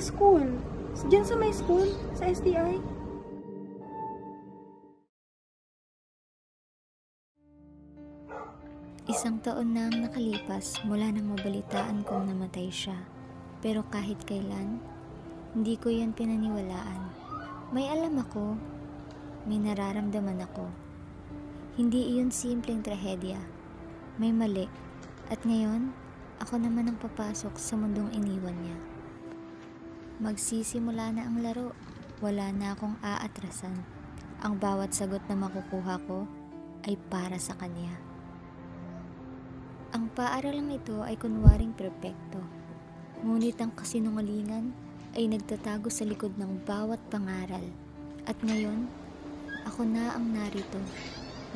Sa school. Diyan sa may school. Sa STI. Isang taon na ang nakalipas mula nang mabalitaan kong namatay siya. Pero kahit kailan, hindi ko yan pinaniwalaan. May alam ako, may nararamdaman ako. Hindi iyon simpleng trahedya. May mali. At ngayon, ako naman ang papasok sa mundong iniwan niya. Magsisimula na ang laro. Wala na akong aatrasan. Ang bawat sagot na makukuha ko ay para sa kanya. Ang paaralang ito ay kunwaring perpekto. Ngunit ang kasinungalingan ay nagtatago sa likod ng bawat pangaral. At ngayon, ako na ang narito.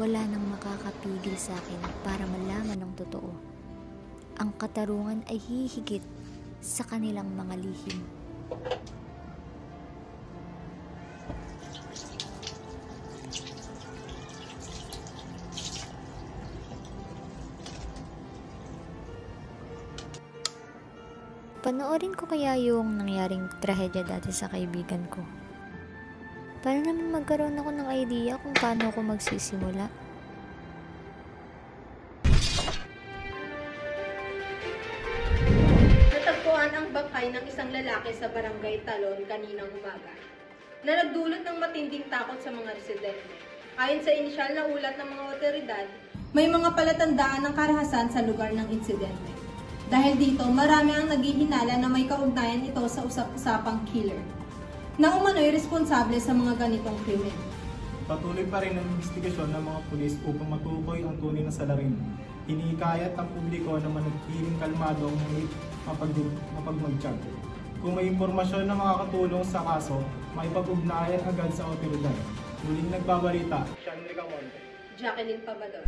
Wala nang makakapigil sa akin para malaman ang totoo. Ang katarungan ay hihigit sa kanilang mga lihim. Panoorin ko kaya yung nangyaring trahedya dati sa kaibigan ko. Para naman magkaroon ako ng idea kung paano ako magsisimula. Natagpuan ang bangkay ng isang lalaki sa barangay Talon kaninang umaga na nagdulot ng matinding takot sa mga residente. Ayon sa inisyal na ulat ng mga otoridad, may mga palatandaan ng karahasan sa lugar ng insidente. Dahil dito, marami ang naghihinala na may kaugnayan ito sa usap-usapang killer na umano'y responsable sa mga ganitong krimen. Patuloy pa rin ang investigasyon ng mga pulis upang matukoy ang tunay na salarin. Hinihikayat ang publiko na manatiling kalmado ang mapagmagtiyag. Kung may impormasyon na makakatulong sa kaso, maipag-ugnayan agad sa otoridad. Muling nagbabalita, Sean Ricamonte, Jacqueline Pabador.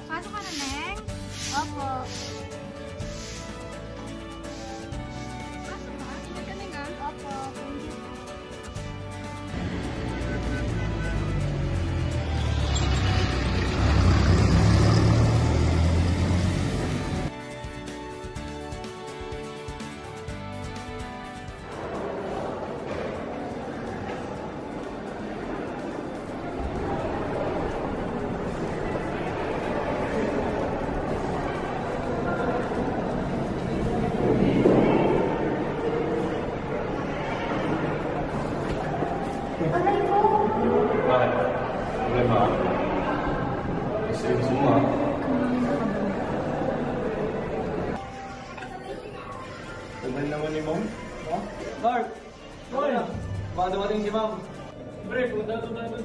Pasok ka na, Neng? Opo. Pasok ka? Ingat ka, Neng, ah? Opo. Thank you. Bakit? Problema? Gusto mo ah. Tagal naman ni Ma'am. Ha? Mark! Hoy! Baka dumating si Ma'am. Pre, punta ito tayo.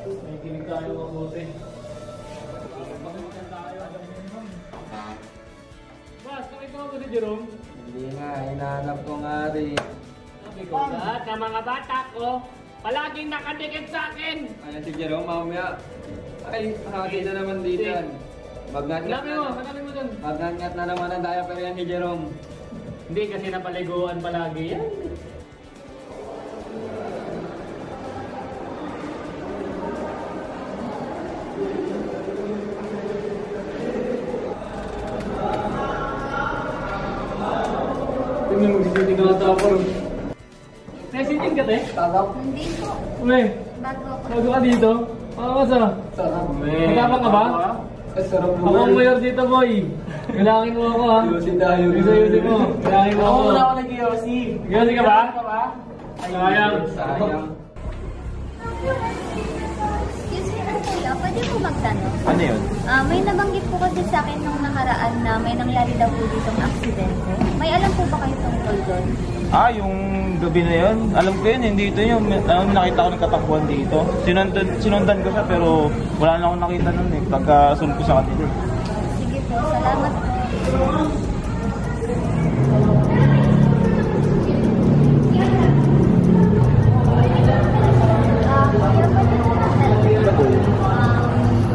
May kinig tayo mabuti. Pakinggan tayo. Bas, nakita mo ba si Jerome? Hindi nga, hinahanap ko nga rin. Sabi ko lahat ng mga bata ko, palaging nakadikit sa akin. Ayan si Jerome, mamaya. Ay, nakakita naman dito yan. Magnangat Hanapin mo dun. Magnangat na naman ang diaper yan ni Jerome. Hindi kasi napaliguan palagi yan. Tingnan mo, sisiting ka tapos. Sisiting ka, te? Hindi po. Uy, Bago ako. bago ka dito? Pakas ah. Sarap. Matapang ka ba? Sarap Ako ang mayor dito, boy. Kailangan mo ako, ha? Yosin tayo. Yusin mo. Kailangan mo ako. Wala ako nag-yosi. Yosi ka ba? Sayang. Sayang. Excuse me, kuya, pwede po magtanong? Ano yun? May nabanggit po kasi sa akin nung nakaraan na may nangyari daw po ditong aksidente. May alam po ba kayo tungkol doon? Yung gabi na yun. Alam ko yun, hindi ito yun. Nakita ko nagkatakbuhan dito. Sinundan ko siya pero wala na akong nakita nun eh. Pagkasunod ko sa kanila. Sige po, salamat po. Kuya, pwede po magtanong?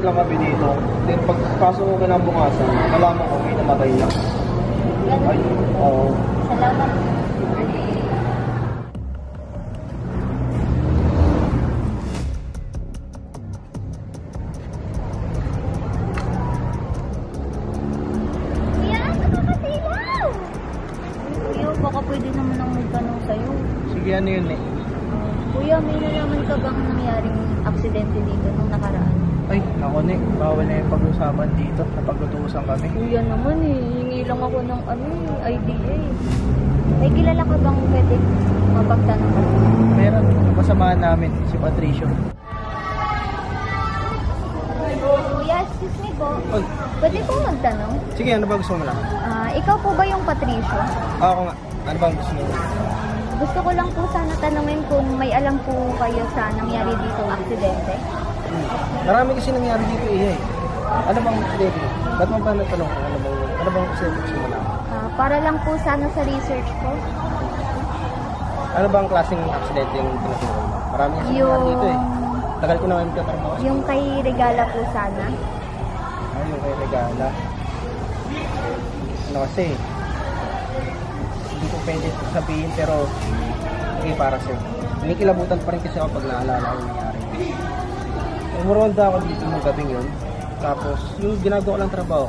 lang kami dito. Then pagpasok ko kinabukasan, nalaman ko may namatay na. Ay, oo. Salamat. Kuya, nakakasilaw! Kuya, baka pwede naman ang magtanong sa'yo. Sige, ano yun eh? Kuya, may nalaman ka bang nangyaring aksidente dito nung nakaraan? Ay, ako Nick, bawal na yung pag-usapan dito. Napag-utusan kami. Kuya naman hingi lang ako ng IDA. May kilala ka bang pwede mapagtanong ka? Meron, kasamahan namin, si Patricio. Kuya, excuse me po. Oy, Pwede po magtanong? sige, ano ba gusto mo lang? Ikaw po ba yung Patricio? Ako nga, ano bang gusto mo? Gusto ko lang po sana tanungin kung may alam po kayo sa nangyari dito aksidente. Marami kasi nangyari dito eh. Ano bang aksidente? Ba't mo ba natanong kung ano bang aksidente gusto mo lang? Para lang po sana sa research ko. Ano bang klaseng aksidente yung tinaturo mo? Marami kasi nangyari dito eh. Tagal ko na ngayon katrabaho. Yung kay Regala po sana. Yung kay Regala. Ano kasi, hindi ko pwede sabihin pero okay para sa'yo. Kinikilabutan pa rin kasi ako pag naalala ko yung nangyari. Umuronda ako dito ng gabing yun. Tapos yung ginagawa ko lang trabaho.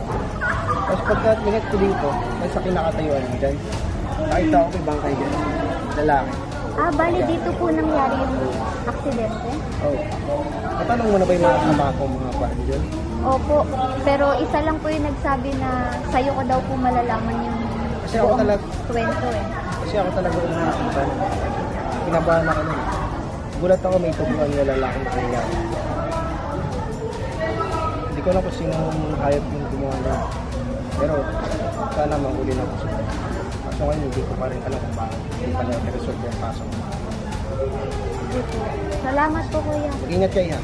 Tapos pagka lingat ko dito, ay sa kinakatayuan dyan. Nakita ko may bangkay dyan. Lalaki. Bali dito po nangyari yung aksidente? Oh. Natanong mo na ba yung mga kasama ko mga paan dyan? Opo, pero isa lang po yung nagsabi na sa'yo ko daw po malalaman yung Kasi ako buong talaga, kwento eh. kasi ako talaga umisipan. Kinabahan ako nun. Gulat ako may tubuhan yung lalaki na kanya. Hindi ko alam kung sino hayop yung gumawa na. Pero sana mahuli na ako siya. Kaso ngayon hindi ko pa rin alam kung bakit. Hindi pa na resolve yung kaso. Salamat po kuya. Ingat kayo ha.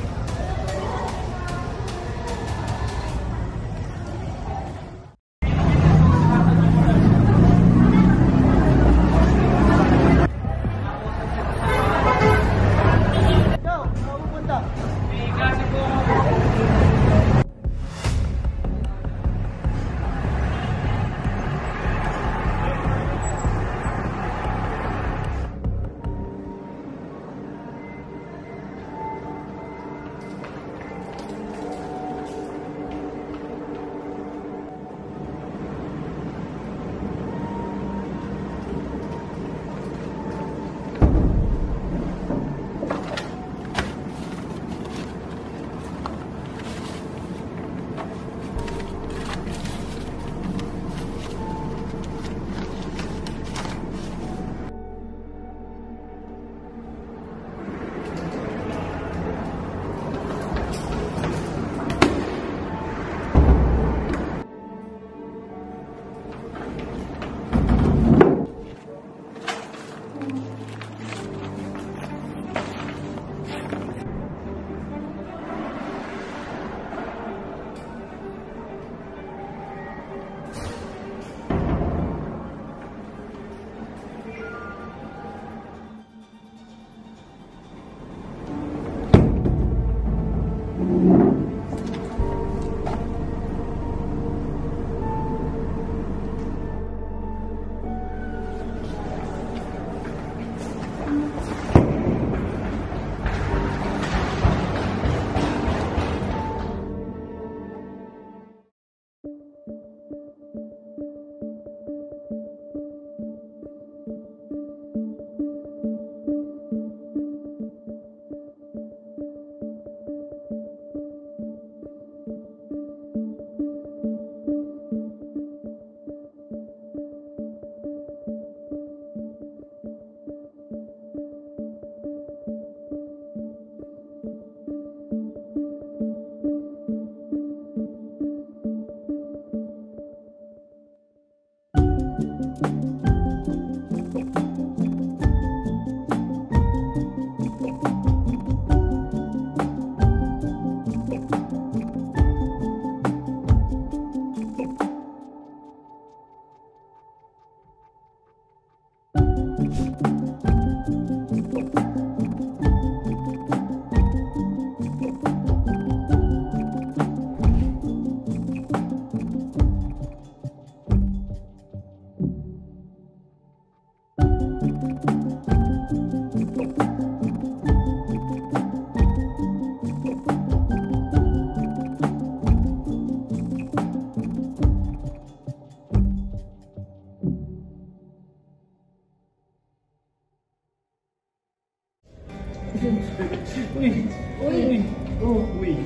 Uy.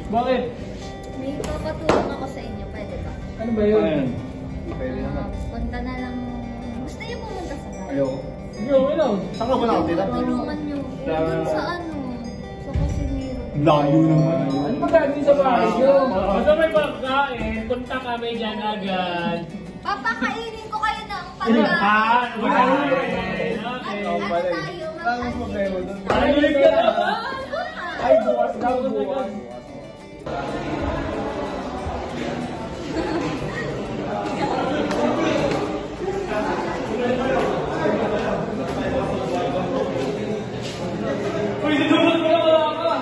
Bakit? May papatulong ako sa inyo, pwede ba? Ano ba yun? Pwede naman. Punta na lang. Gusto niyo pumunta sa bahay? Ayoko. Sige, okay lang. Saan ka ba nakatira? Tulungan niyo. Doon sa ano? Sa Casimiro. Layo naman. Ano ba gagawin sa bahay nyo? Basta may pagkain, punta kami dyan agad. Papakainin ko kayo ng Ano? pagkain. Ano tayo? Balik ka na ba? Ay, bukas daw, bukas. Uy, sinunod mo na wala ka.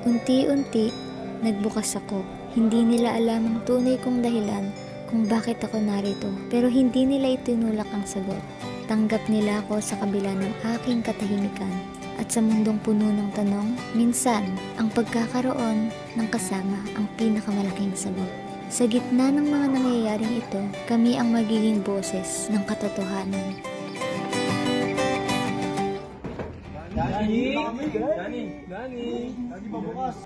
Unti-unti, nagbukas ako. Hindi nila alam ang tunay kong dahilan kung bakit ako narito, pero hindi nila itinulak ang sagot. Tanggap nila ako sa kabila ng aking katahimikan. At sa mundong puno ng tanong, minsan, ang pagkakaroon ng kasama ang pinakamalaking sagot. Sa gitna ng mga nangyayaring ito, kami ang magiging boses ng katotohanan. Dani ba bukas?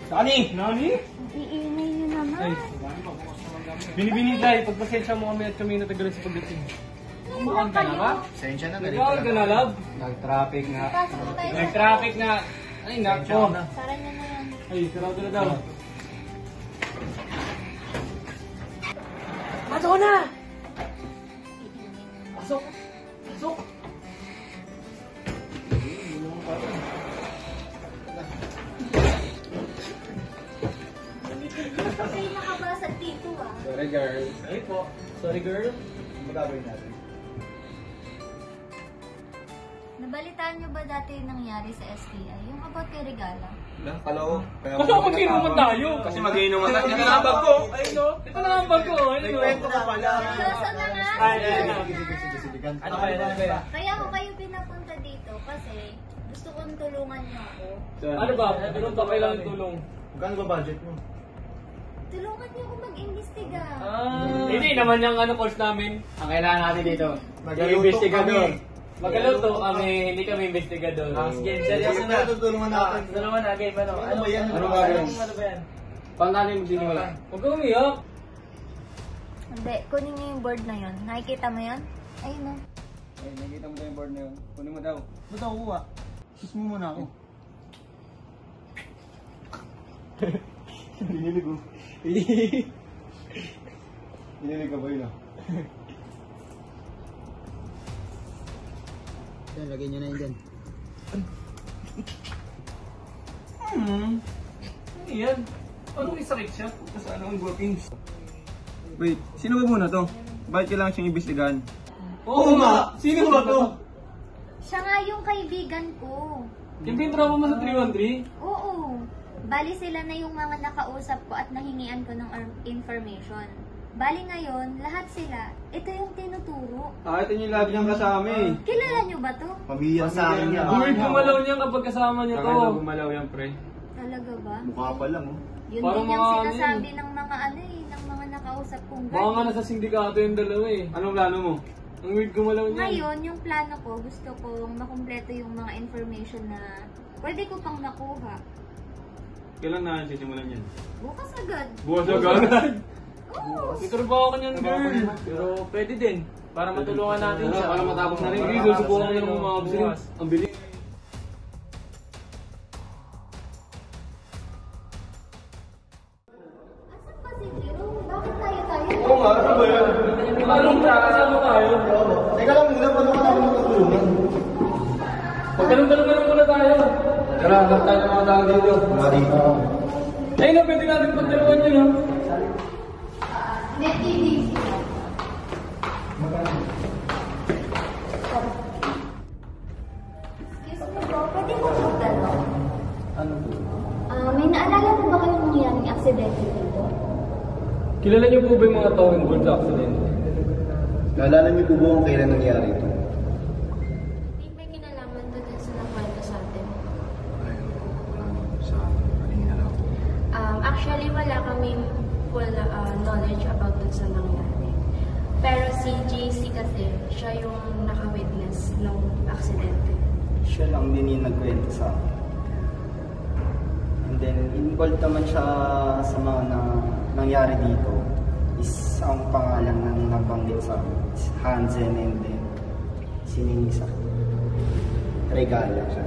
Dani? Nani? Iingay niyo naman. Ay, binibini dahil pagpasensya mo kami at kami natagalan sa pagdating. Kumakan ka na ba? Sensya na, Nagkawal ka na, love? Nag-traffic nga. Nag-traffic na. Ay, nako. Sara niyo na yan. Ay, sarado na daw. Pasok na! Pasok! Pasok! Kasi nakabasag dito ah. Sorry, girl. Ay po. Sorry, girl. Magagawin natin. Nabalitaan niyo ba dati yung nangyari sa STI? Yung about kay Regala? Kala ko. Basta mag-inuman tayo. Kasi mag-inuman tayo. Ito na ang bag ko. Ayun o. Ito na ang bag ko. Ayun o. ka pala. Seryoso na nga. Ay, ay, ay. Ano ba yan? Ano ba yan? Kaya ako kayo pinapunta dito kasi gusto kong tulungan niyo ako. Ano ba? Ano ba kailangan tulong? Magkano ba budget mo? Tulungan niyo ako mag-imbestiga. Hindi naman yung ano course namin. Ang kailangan natin dito. Mag-iluto Investigador. kami. Magkaluto kami, hindi kami investigador. Game, seryoso na. Tutulungan natin. Tulungan na, game, ano? Ano ba yan? Ano ba yan? Ano ba yan? Paano natin magdiniwala? Huwag kang umiyak. Hindi, kunin niyo yung board na yun. Nakikita mo yun? Ayun o. Ay, nakikita mo daw yung board na yun. Kunin mo daw. Ba't ako kuha? Sus mo muna ako. Dinilig ko. Dinilig ka ba yun ah? Lagay nyo na yun dyan. Ano yan? Anong isakit siya? Tapos ano ang groupings? Wait, sino ba muna to? Bakit kailangan siyang imbestigahan? Oo nga! Sino ba to? Siya nga yung kaibigan ko. Yung pintrapa mo sa 313? Oo. Bali sila na yung mga nakausap ko at nahingian ko ng information. Bali ngayon, lahat sila, ito yung tinuturo. Ito yung lagi niyang kasama eh. Kilala nyo ba to? Pamilya sa akin yan. Weird gumalaw niya kapag kasama niya to. Kaya gumalaw yan, pre. Talaga ba? Mukha pa lang oh. Yun Parang din yung mga ano sinasabi ng mga ano eh, ng mga nakausap kong Baka nga guard. nasa sindikato yung dalawa eh. Anong plano mo? Ang weird gumalaw niya. Ngayon, yung plano ko, gusto kong makumpleto yung mga information na pwede ko pang nakuha. Kailan na sisimulan yan? Bukas agad. Bukas agad. Oo. May trabaho ka niyan, girl. Pero pwede din. Para matulungan natin siya. Para matapos na rin. Hindi, susubukan ko ng mga business. Ang bilis. Asan ba si Jiro? Bakit tayo? Oo nga, ano ba yan? Anong kasama tayo? Teka lang muna, paano ka namin magtutulungan? Pagkalong-kalong muna tayo. Tara, hanggang tayo ng mga tao dito. Mga dito. Ayun na, pwede natin pagdalawan yun, ha? Excuse me bro, pwede ko magtanong? Ano? May naalala mo ba kayong nangyaring Kilala niyo po ba yung mga tao involved sa accident? Naalala niyo po ba kung kailan nangyari ito? Hindi may kinalaman doon din sa nakwento sa atin. Sa kanina lang. Actually, wala kaming full knowledge about doon sa nangyari. Pero si JC kasi, siya yung naka-witness ng aksidente. Siya lang din yung nagkwento sa akin. And then, involved naman siya sa mga nangyari dito. Is ang pangalan ng nabanggit sa akin. Hansen and then Siningisa. Regala siya.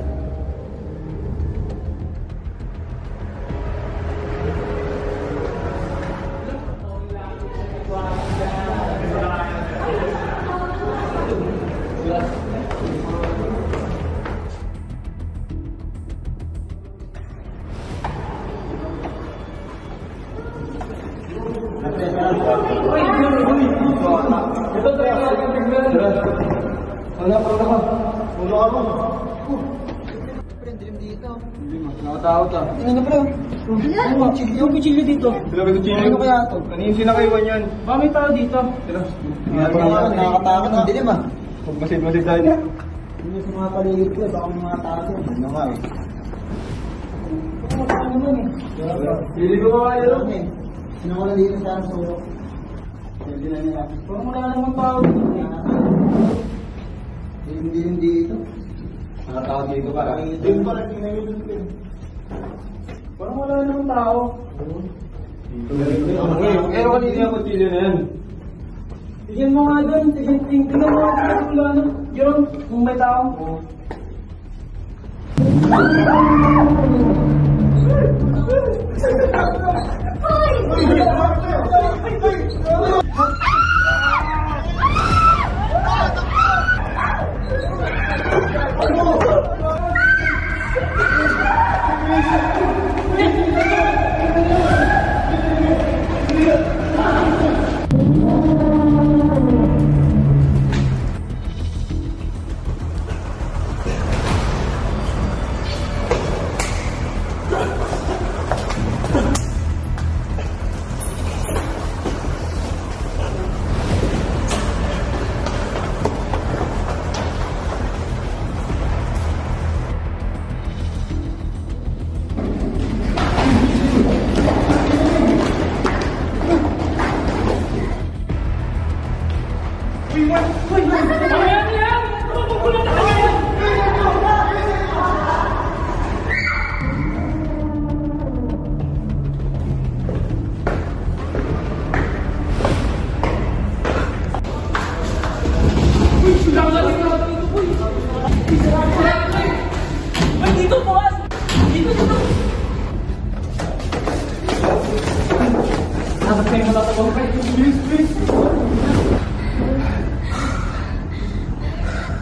Nakatakot ah. Tingnan na pala. Yung kuchilyo dito. Sila may kutsino. Ano kaya ito? Kanina sinakaiwan yan. Ba, may tao dito. Sila. Nakakatakot. Ang dilim ah. Huwag masid-masid tayo niya. Hindi sa mga paligid ko. Baka may mga tao. Ano nga eh. Ano naman eh. Hindi ko makakaya. Sino ko na dito sa solo? Pwede na nila. Parang wala namang tao dito. Dilim dito. Nakatakot dito para. Dilim pala. Tingnan nyo dito. Parang wala namang tao. Pero kanina yung kutsino na yan. Tignan mo nga doon. Tignan mo nga doon kung ano. Yun, kung may tao.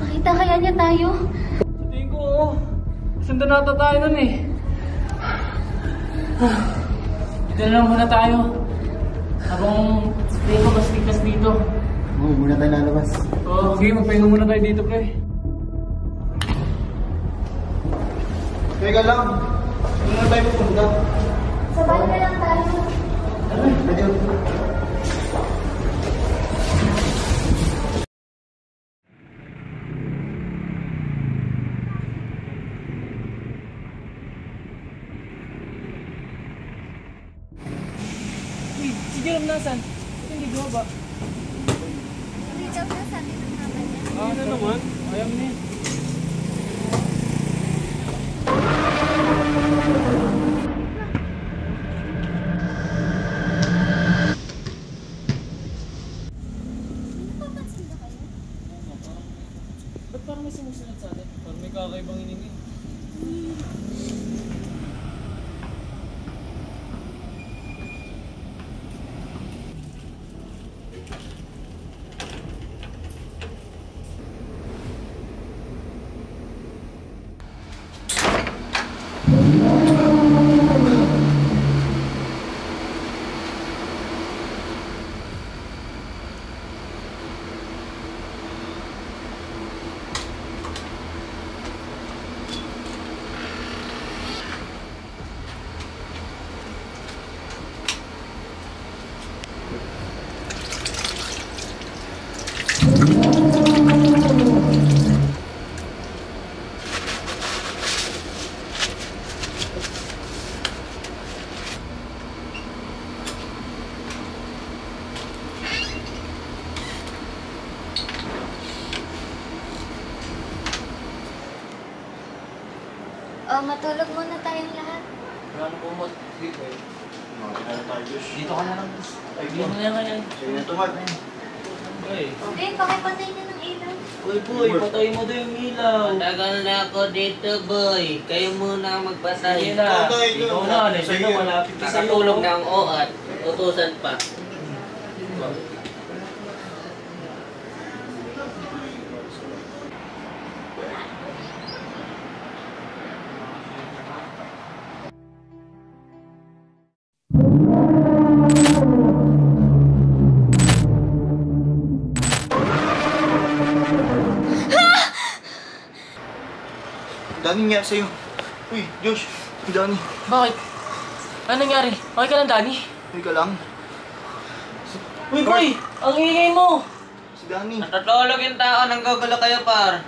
Nakita kaya niya tayo? Tingin ko, oo. Sundan nata tayo nun eh. Dito na lang muna tayo. Habang tingin ko mas ligtas dito. Oo, muna tayo lalabas. Oo, sige, magpahinga muna tayo dito, pre. Teka lang. Doon na tayo pupunta. Sabay na lang tayo. Pwede. Si Jerome nasan? Hindi ba? Hindi daw na sabi ng mama niya. Ano naman? Ayaw niya. Ba't parang may sumusunod sa atin? Parang may kakaibang hiningi. matulog muna tayong lahat. Ano po mo dito eh? Dito ka na lang. Ay, dito na nga yan. Sa'yo na tumat. Okay, pakipatay niyo ng ilaw. Uy, boy, patay mo daw yung ilaw. Matagal na ako dito, boy. Kayo muna ang magpatay. Sige na. Ikaw na, nasa na, malapit ka sa'yo. Nakatulog na ang OAT. Utusan pa. Dani nga sa'yo. Uy, Josh. Dani. Bakit? Ano nangyari? Okay ka lang, Danny? Uy ka lang. Uy, boy! Ang ingay mo! Si Dani. Natutulog yung tao. Nanggagala kayo, par.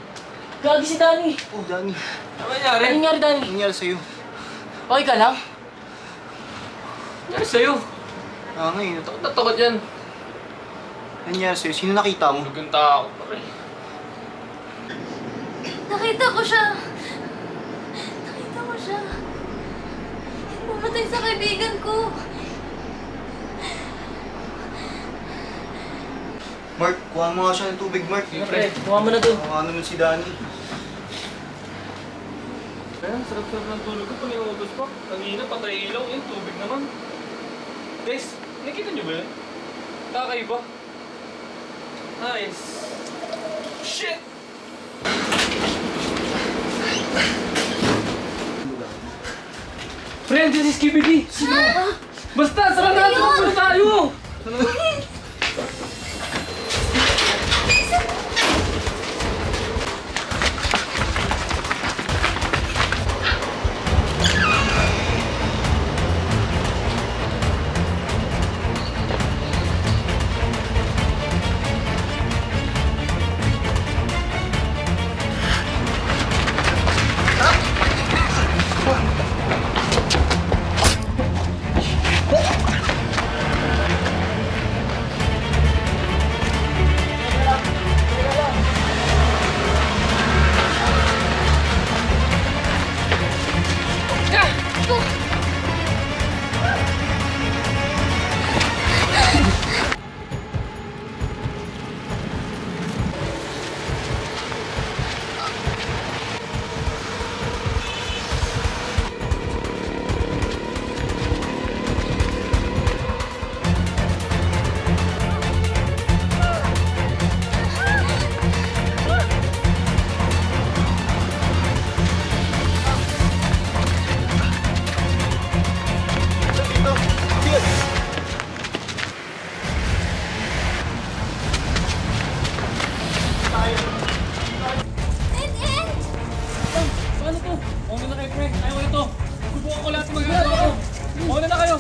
Gagi si Danny! Oh, Dani. Ano nangyari? Ano nangyari, Danny? Ano nangyari sa'yo? Okay ka lang? Ano sa'yo? Ah, ngayon. Takot yan. Ano nangyari sa'yo? Sino nakita mo? Tulog yung tao. Nakita ko siya. Nakita ko siya. Pumatay sa kaibigan ko. Mark, kuha mo nga siya ng tubig, Mark. Pre, kuha mo na to. Kuha naman si Dani. Kaya, sarap-sarap ng tulog ko. Pag-iutos pa. Kanina, patay ilaw. Yung tubig naman. Guys, nakita niyo ba yun? Kakaiba. Nice. Shit! Friend, this is KBD! Basta, sarap natin! Magpunta tayo! Paano to? Mauna na kayo, pre. Ayaw na to. Subukan ko lahat ng magagawa ko. Mauna na kayo.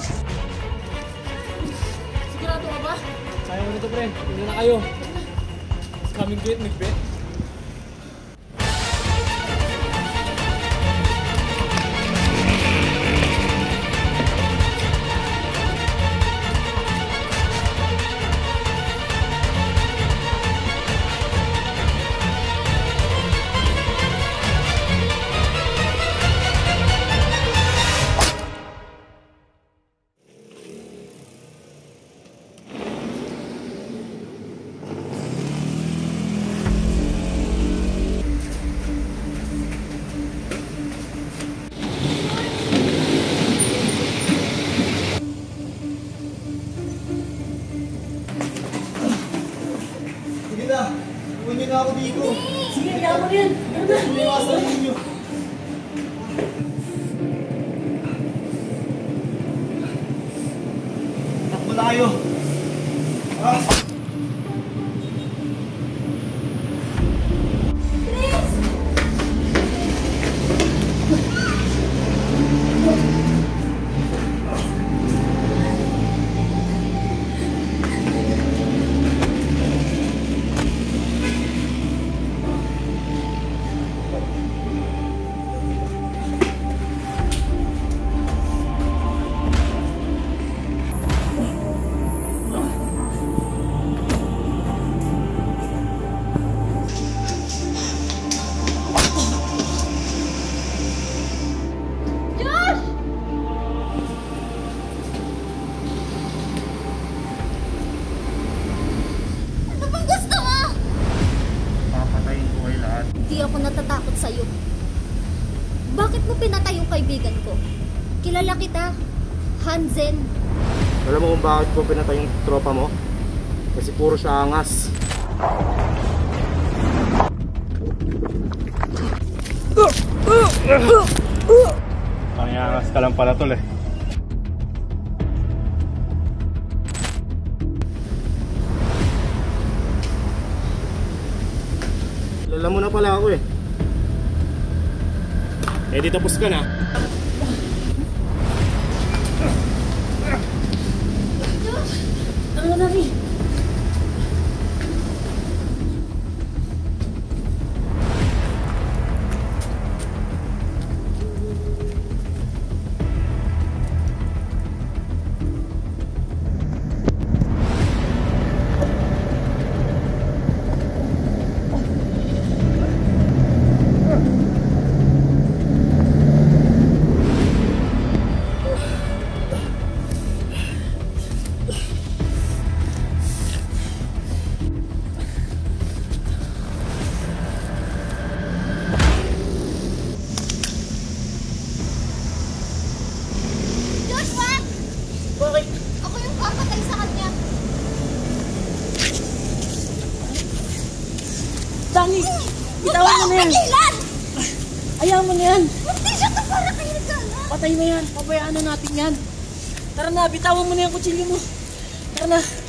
Sigurado ka ba? Ayaw na to, pre. Mauna na kayo. It's coming great, Macbeth. Sige na. Huwag niyo na ako dito. Sige, kaya mo yan. Ano ba? Iniwasan ninyo. Takbo na kayo. Ah! ako natatakot sa'yo. Bakit mo pinatay yung kaibigan ko? Kilala kita, Hanzen. Alam mo kung bakit ko pinatay yung tropa mo? Kasi puro siya angas. Pangangas ka lang pala, tol eh. Kilala mo na pala ako eh. Eh di tapos ka na. Ano na rin? Bakit? Ako yung papatay sa kanya. Tangi! Bitawan mo na yan! Pigilan! Ayaw mo na yan! Hindi siya to para kayo dyan, ha? Patay na yan! Pabayaan na natin yan! Tara na, bitawan mo na yung kutsilyo mo! Tara na!